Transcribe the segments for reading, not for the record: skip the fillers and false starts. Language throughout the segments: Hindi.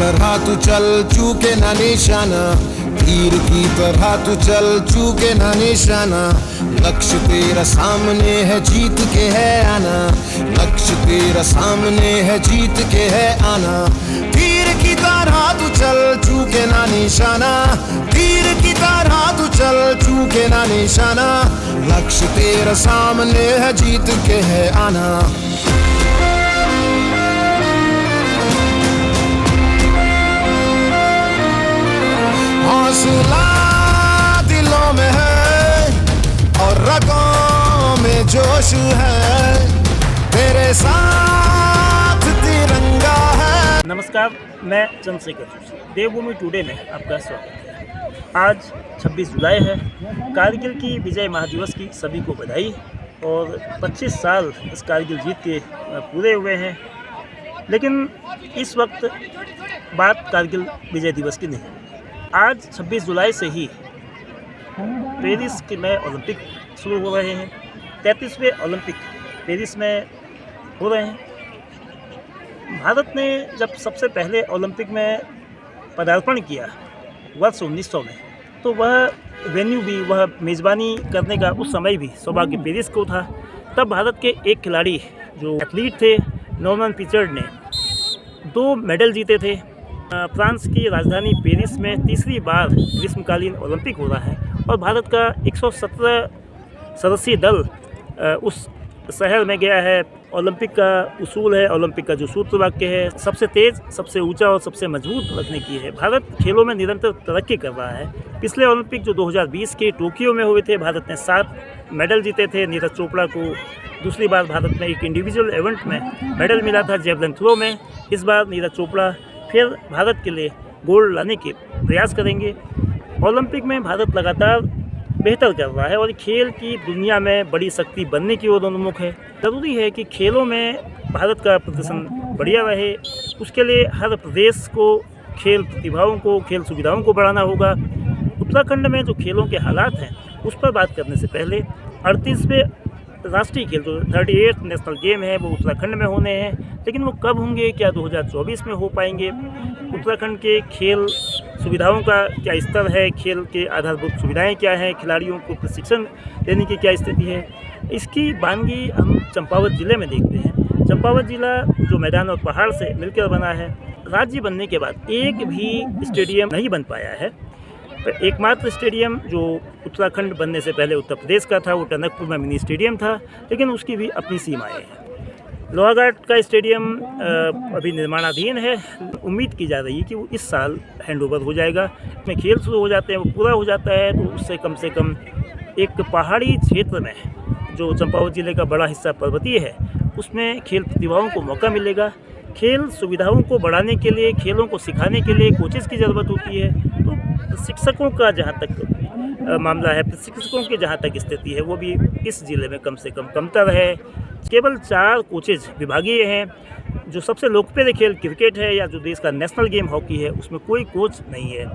तरह तू चल चूके ना निशाना, तीर की तरह तू चल चूके ना निशाना। लक्ष्य तेरा सामने है जीत के है आना, लक्ष्य तेरा सामने है जीत के है आना। तीर की तरह तू चल चूके ना निशाना, तीर की तरह तू चल चूके ना निशाना। लक्ष्य तेरा सामने है जीत के है आना। हौसला दिलों में है और रगों में जोश है, तेरे साथ तिरंगा है। नमस्कार, मैं चंद्रशेखर जोशी, देवभूमि टुडे में आपका स्वागत है। आज 26 जुलाई है, कारगिल की विजय महादिवस की सभी को बधाई। और 25 साल इस कारगिल जीत के पूरे हुए हैं, लेकिन इस वक्त बात कारगिल विजय दिवस की नहीं। आज 26 जुलाई से ही पेरिस में ओलंपिक शुरू हो रहे हैं। 33वें ओलंपिक पेरिस में हो रहे हैं। भारत ने जब सबसे पहले ओलंपिक में पदार्पण किया वर्ष 1900 में, तो वह वेन्यू भी, वह मेज़बानी करने का उस समय भी सौभाग्य पेरिस को था। तब भारत के एक खिलाड़ी जो एथलीट थे, नॉर्मन पिचर्ड ने 2 मेडल जीते थे। फ्रांस की राजधानी पेरिस में तीसरी बार ग्रीष्मकालीन ओलंपिक हो रहा है और भारत का 117 सदस्यीय दल उस शहर में गया है। ओलंपिक का उसूल है, ओलंपिक का जो सूत्र वाक्य है, सबसे तेज़, सबसे ऊंचा और सबसे मजबूत रखने की है। भारत खेलों में निरंतर तरक्की कर रहा है। पिछले ओलंपिक जो 2020 के टोक्यो में हुए थे, भारत ने 7 मेडल जीते थे। नीरज चोपड़ा को दूसरी बार भारत में एक इंडिविजुअल इवेंट में मेडल मिला था, जेवलिन थ्रो में। इस बार नीरज चोपड़ा फिर भारत के लिए गोल्ड लाने के प्रयास करेंगे। ओलंपिक में भारत लगातार बेहतर कर रहा है और खेल की दुनिया में बड़ी शक्ति बनने की ओर उन्मुख है। ज़रूरी है कि खेलों में भारत का प्रदर्शन बढ़िया रहे। उसके लिए हर प्रदेश को खेल प्रतिभाओं को, खेल सुविधाओं को बढ़ाना होगा। उत्तराखंड में जो खेलों के हालात हैं उस पर बात करने से पहले 38वें राष्ट्रीय खेल जो 38 नेशनल गेम है वो उत्तराखंड में होने हैं, लेकिन वो कब होंगे? क्या 2024 में हो पाएंगे? उत्तराखंड के खेल सुविधाओं का क्या स्तर है? खेल के आधारभूत सुविधाएं क्या हैं? खिलाड़ियों को प्रशिक्षण देने की क्या स्थिति है? इसकी बानगी हम चंपावत ज़िले में देखते हैं। चंपावत ज़िला जो मैदान और पहाड़ से मिलकर बना है, राज्य बनने के बाद एक भी स्टेडियम नहीं बन पाया है। एकमात्र स्टेडियम जो उत्तराखंड बनने से पहले उत्तर प्रदेश का था वो टनकपुर में मिनी स्टेडियम था, लेकिन उसकी भी अपनी सीमाएं हैं। लोहाघाट का स्टेडियम अभी निर्माणाधीन है। उम्मीद की जा रही है कि वो इस साल हैंडओवर हो जाएगा। इसमें खेल शुरू हो जाते हैं, वो पूरा हो जाता है तो उससे कम एक पहाड़ी क्षेत्र में जो चंपावत ज़िले का बड़ा हिस्सा पर्वतीय है, उसमें खेल प्रतिभाओं को मौका मिलेगा। खेल सुविधाओं को बढ़ाने के लिए, खेलों को सिखाने के लिए कोचेज़ की ज़रूरत होती है। तो शिक्षकों का जहाँ तक मामला है, प्रशिक्षकों की जहाँ तक स्थिति है, वो भी इस ज़िले में कम से कम कमतर है। केवल 4 कोचेज़ विभागीय हैं। जो सबसे लोकप्रिय खेल क्रिकेट है या जो देश का नेशनल गेम हॉकी है, उसमें कोई कोच नहीं है।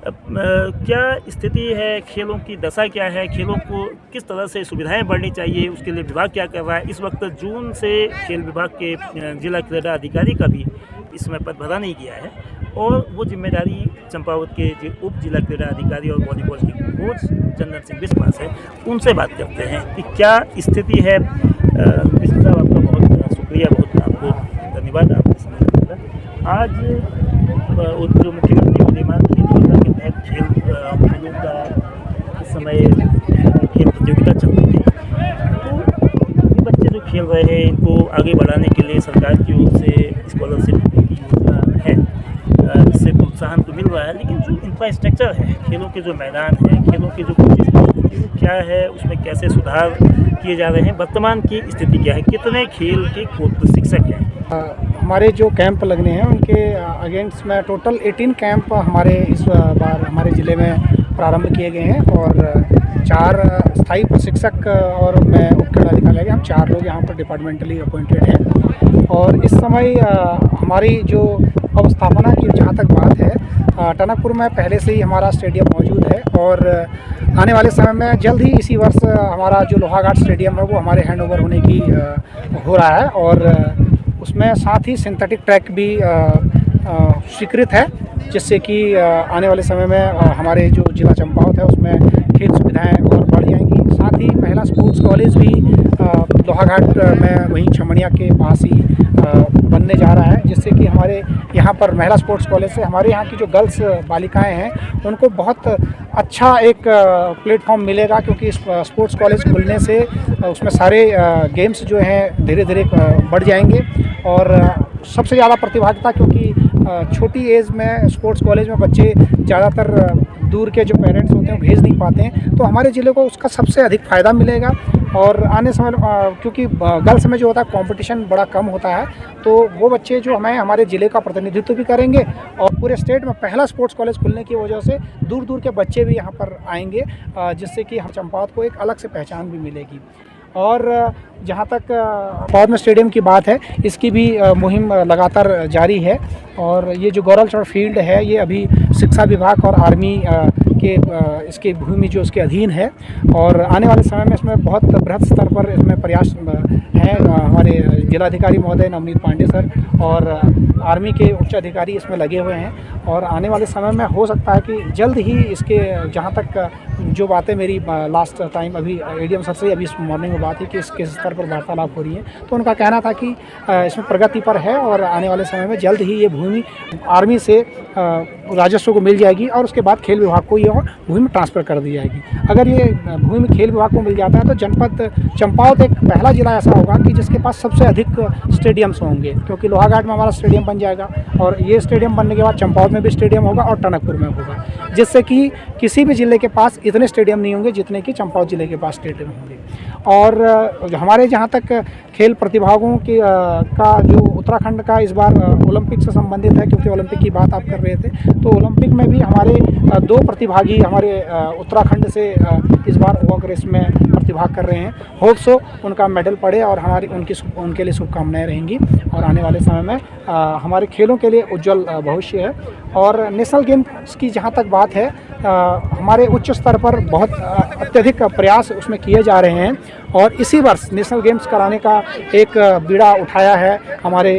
क्या स्थिति है? खेलों की दशा क्या है? खेलों को किस तरह से सुविधाएं बढ़नी चाहिए, उसके लिए विभाग क्या कर रहा है? इस वक्त जून से खेल विभाग के जिला क्रीड़ा अधिकारी का भी इस समय पद भरा नहीं गया है और वो जिम्मेदारी चंपावत के उप जिला क्रीड़ा अधिकारी और वॉलीबॉल के कोच चंदन सिंह बिस्वास है। उनसे बात करते हैं कि क्या स्थिति है। बिस्वास साहब, आपका बहुत शुक्रिया, बहुत आपको धन्यवाद आपके समय दिया। आज जो मुख्यमंत्री विद्यमान खेल योजना के तहत खेलों का इस समय खेल प्रतियोगिता चल रही है, तो ये बच्चे जो खेल रहे हैं इनको आगे बढ़ाने के लिए सरकार की ओर से स्कॉलरशिप की योजना है, इससे प्रोत्साहन तो मिल रहा है। लेकिन जो इंफ्रास्ट्रक्चर है, खेलों के जो मैदान हैं, खेलों के जो कोचिंग क्या है, उसमें कैसे सुधार किए जा रहे हैं, वर्तमान की स्थिति क्या है, कितने खेल के कोच प्रशिक्षक हैं? हमारे जो कैंप लगने हैं उनके अगेंस्ट में टोटल 18 कैंप हमारे इस बार हमारे ज़िले में प्रारंभ किए गए हैं और 4 स्थायी प्रशिक्षक और मैं उप क्रीड़ाधिकारी लगे, हम 4 लोग यहाँ पर डिपार्टमेंटली अपॉइंटेड हैं। और इस समय हमारी जो अवस्थापना की जहाँ तक बात है, टनकपुर में पहले से ही हमारा स्टेडियम मौजूद है और आने वाले समय में जल्द ही इसी वर्ष हमारा जो लोहाघाट स्टेडियम है वो हमारे हैंडओवर होने की हो रहा है और उसमें साथ ही सिंथेटिक ट्रैक भी स्वीकृत है, जिससे कि आने वाले समय में हमारे जो जिला चंपावत है उसमें खेल सुविधाएं और बढ़ जाएंगी। साथ ही महिला स्पोर्ट्स कॉलेज भी लोहाघाट में वहीं छमनिया के पास ही बनने जा रहा है, जिससे कि हमारे यहाँ पर महिला स्पोर्ट्स कॉलेज से हमारे यहाँ की जो गर्ल्स बालिकाएं हैं उनको बहुत अच्छा एक प्लेटफॉर्म मिलेगा, क्योंकि स्पोर्ट्स कॉलेज खुलने से उसमें सारे गेम्स जो हैं धीरे धीरे बढ़ जाएंगे। और सबसे ज़्यादा प्रतिभागिता, क्योंकि छोटी एज में स्पोर्ट्स कॉलेज में बच्चे ज़्यादातर दूर के जो पेरेंट्स होते हैं भेज नहीं पाते हैं, तो हमारे ज़िले को उसका सबसे अधिक फ़ायदा मिलेगा। और आने समय क्योंकि गर्ल्स में जो होता है कंपटीशन बड़ा कम होता है, तो वो बच्चे जो हमारे ज़िले का प्रतिनिधित्व भी करेंगे और पूरे स्टेट में पहला स्पोर्ट्स कॉलेज खुलने की वजह से दूर दूर के बच्चे भी यहाँ पर आएंगे, जिससे कि हम चंपावत को एक अलग से पहचान भी मिलेगी। और जहाँ तक चंपावत में स्टेडियम की बात है, इसकी भी मुहिम लगातार जारी है। और ये जो गौरव चौड़ फील्ड है ये अभी शिक्षा विभाग और आर्मी के इसकी भूमि जो उसके अधीन है, और आने वाले समय में इसमें बहुत बृहद स्तर पर इसमें प्रयास हैं। हमारे जिलाधिकारी महोदय नवनीत पांडे सर और आर्मी के उच्च अधिकारी इसमें लगे हुए हैं, और आने वाले समय में हो सकता है कि जल्द ही इसके, जहाँ तक जो बातें मेरी लास्ट टाइम अभी एडीएम सर से अभी इस मॉर्निंग में बात हुई कि किस स्तर पर वार्तालाप हो रही है, तो उनका कहना था कि इसमें प्रगति पर है और आने वाले समय में जल्द ही ये भूमि आर्मी से राजस्व को मिल जाएगी और उसके बाद खेल विभाग को ये भूमि ट्रांसफ़र कर दी जाएगी। अगर ये भूमि खेल विभाग को मिल जाता है तो जनपद चंपावत एक पहला जिला ऐसा होगा कि जिसके पास सबसे अधिक स्टेडियम्स होंगे, क्योंकि लोहाघाट में हमारा स्टेडियम बन जाएगा और ये स्टेडियम बनने के बाद चंपावत में भी स्टेडियम होगा और टनकपुर में होगा, जिससे कि किसी भी ज़िले के पास इतने स्टेडियम नहीं होंगे जितने कि चंपावत ज़िले के पास स्टेडियम होंगे। और हमारे जहाँ तक खेल प्रतिभागों की का जो उत्तराखंड का इस बार ओलंपिक से संबंधित है, क्योंकि ओलंपिक की बात आप कर रहे थे, तो ओलंपिक में भी हमारे 2 प्रतिभागी हमारे उत्तराखंड से इस बार वॉक रेस में प्रतिभाग कर रहे हैं। होप सो उनका मेडल पड़े और उनके लिए शुभकामनाएं रहेंगी, और आने वाले समय में हमारे खेलों के लिए उज्जवल भविष्य है। और नेशनल गेम्स की जहाँ तक बात है, हमारे उच्च स्तर पर बहुत अत्यधिक प्रयास उसमें किए जा रहे हैं, और इसी वर्ष नेशनल गेम्स कराने का एक बीड़ा उठाया है हमारे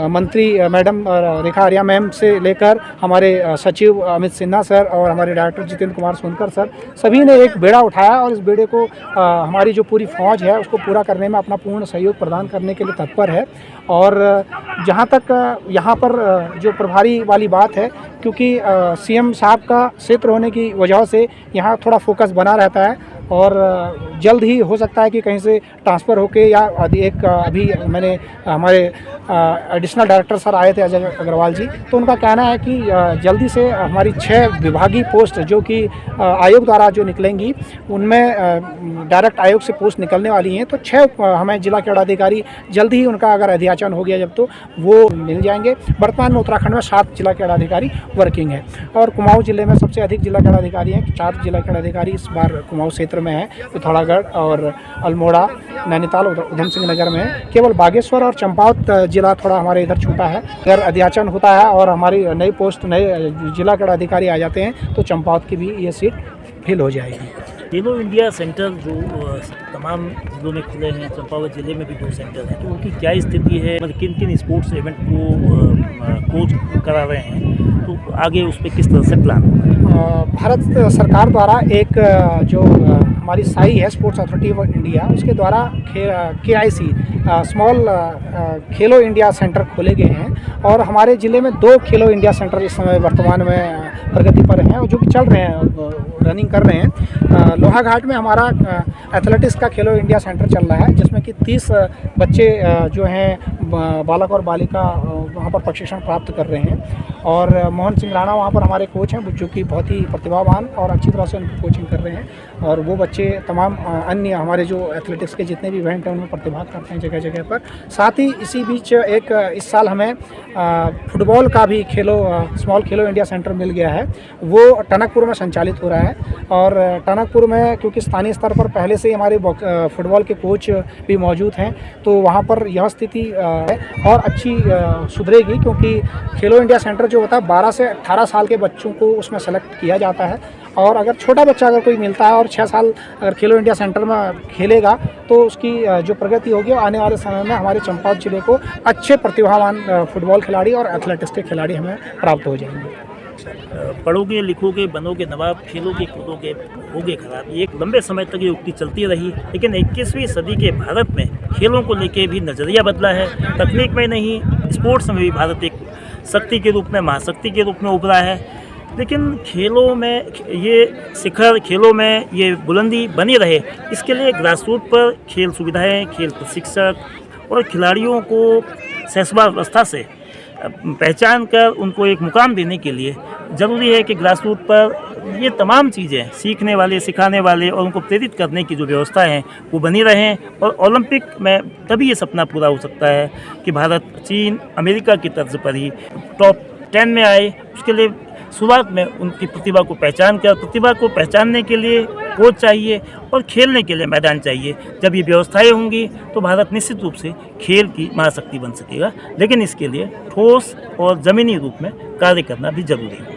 मंत्री मैडम रेखा आर्या मैम से लेकर हमारे सचिव अमित सिन्हा सर और हमारे डायरेक्टर जितेंद्र कुमार सोनकर सर, सभी ने एक बेड़ा उठाया और इस बेड़े को हमारी जो पूरी फौज है उसको पूरा करने में अपना पूर्ण सहयोग प्रदान करने के लिए तत्पर है। और जहाँ तक यहाँ पर जो प्रभारी वाली बात है, क्योंकि सीएम साहब का क्षेत्र होने की वजह से यहाँ थोड़ा फोकस बना रहता है, और जल्द ही हो सकता है कि कहीं से ट्रांसफ़र होके या एक अभी मैंने हमारे एडिशनल डायरेक्टर सर आए थे अजय अग्रवाल जी, तो उनका कहना है कि जल्दी से हमारी 6 विभागीय पोस्ट जो कि आयोग द्वारा जो निकलेंगी उनमें डायरेक्ट आयोग से पोस्ट निकलने वाली हैं, तो 6 हमें जिला क्रीड़ाधिकारी जल्द ही उनका अगर अध्याचन हो गया जब तो वो मिल जाएंगे। वर्तमान में उत्तराखंड में 7 जिला क्रीड़ाधिकारी वर्किंग है, और कुमाऊँ जिले में सबसे अधिक जिला क्रीड़ाधिकारी हैं। 4 जिला क्रीड़ाधिकारी इस बार कुमाऊँ क्षेत्र में है, पिथौरागढ़ और अल्मोड़ा, नैनीताल, उधम सिंह नगर में है। केवल बागेश्वर और चंपावत जिला थोड़ा हमारे इधर छूटा है। अगर अध्याचन होता है और हमारी नई पोस्ट नए जिला के अधिकारी आ जाते हैं तो चंपावत की भी ये सीट फिल हो जाएगी। खेलो इंडिया सेंटर जो तमाम जिलों में खुले हैं, चंपावत जिले में भी 2 सेंटर हैं, तो उनकी क्या स्थिति है, मतलब किन किन स्पोर्ट्स इवेंट को कोच करा रहे हैं, तो आगे उस पर किस तरह से प्लान होगा? भारत सरकार द्वारा एक जो हमारी साई है स्पोर्ट्स अथॉरिटी ऑफ इंडिया, उसके द्वारा KIC स्मॉल खेलो इंडिया सेंटर खोले गए हैं, और हमारे ज़िले में 2 खेलो इंडिया सेंटर इस समय वर्तमान में प्रगति पर हैं और जो कि चल रहे हैं, रनिंग कर रहे हैं। लोहाघाट में हमारा एथलेटिक्स का खेलो इंडिया सेंटर चल रहा है, जिसमें कि 30 बच्चे जो हैं बालक और बालिका वहाँ पर प्रशिक्षण प्राप्त कर रहे हैं, और मोहन सिंह राणा वहाँ पर हमारे कोच हैं जो कि बहुत ही प्रतिभावान और अच्छी तरह से उनकी कोचिंग कर रहे हैं, और वो बच्चे तमाम अन्य हमारे जो एथलेटिक्स के जितने भी इवेंट हैं उनमें प्रतिभाग करते हैं जगह जगह पर। साथ ही इसी बीच एक इस साल हमें फुटबॉल का भी स्मॉल खेलो इंडिया सेंटर मिल गया है, वो टनकपुर में संचालित हो रहा है, और टनकपुर में क्योंकि स्थानीय स्तर पर पहले से ही हमारे फुटबॉल के कोच भी मौजूद हैं, तो वहाँ पर यह स्थिति है और अच्छी सुधरेगी, क्योंकि खेलो इंडिया सेंटर जो होता है 12 से 18 साल के बच्चों को उसमें सेलेक्ट किया जाता है, और अगर छोटा बच्चा अगर कोई मिलता है और 6 साल अगर खेलो इंडिया सेंटर में खेलेगा तो उसकी जो प्रगति होगी आने वाले समय में हमारे चंपावत जिले को अच्छे प्रतिभावान फुटबॉल खिलाड़ी और एथलेटिक्स के खिलाड़ी हमें प्राप्त हो जाएंगे। पढ़ोगे लिखोगे बनोगे नवाब, खेलोगे कूदोगे होगे खराब, ये एक लंबे समय तक ये उक्ति चलती रही। लेकिन 21वीं सदी के भारत में खेलों को लेके भी नज़रिया बदला है। तकनीक में नहीं, स्पोर्ट्स में भी भारत एक शक्ति के रूप में, महाशक्ति के रूप में उभरा है। लेकिन खेलों में ये शिखर, खेलों में ये बुलंदी बनी रहे, इसके लिए ग्रासरूट पर खेल सुविधाएं, खेल प्रशिक्षक और खिलाड़ियों को शैशवावस्था से पहचान कर उनको एक मुकाम देने के लिए ज़रूरी है कि ग्रासरूट पर ये तमाम चीज़ें सीखने वाले, सिखाने वाले और उनको प्रेरित करने की जो व्यवस्था है वो बनी रहें। और ओलंपिक में तभी ये सपना पूरा हो सकता है कि भारत चीन, अमेरिका की तर्ज पर ही टॉप 10 में आए। उसके लिए शुरुआत में उनकी प्रतिभा को पहचान कर, प्रतिभा को पहचानने के लिए कोच चाहिए और खेलने के लिए मैदान चाहिए। जब ये व्यवस्थाएं होंगी तो भारत निश्चित रूप से खेल की महाशक्ति बन सकेगा। लेकिन इसके लिए ठोस और ज़मीनी रूप में कार्य करना भी जरूरी है।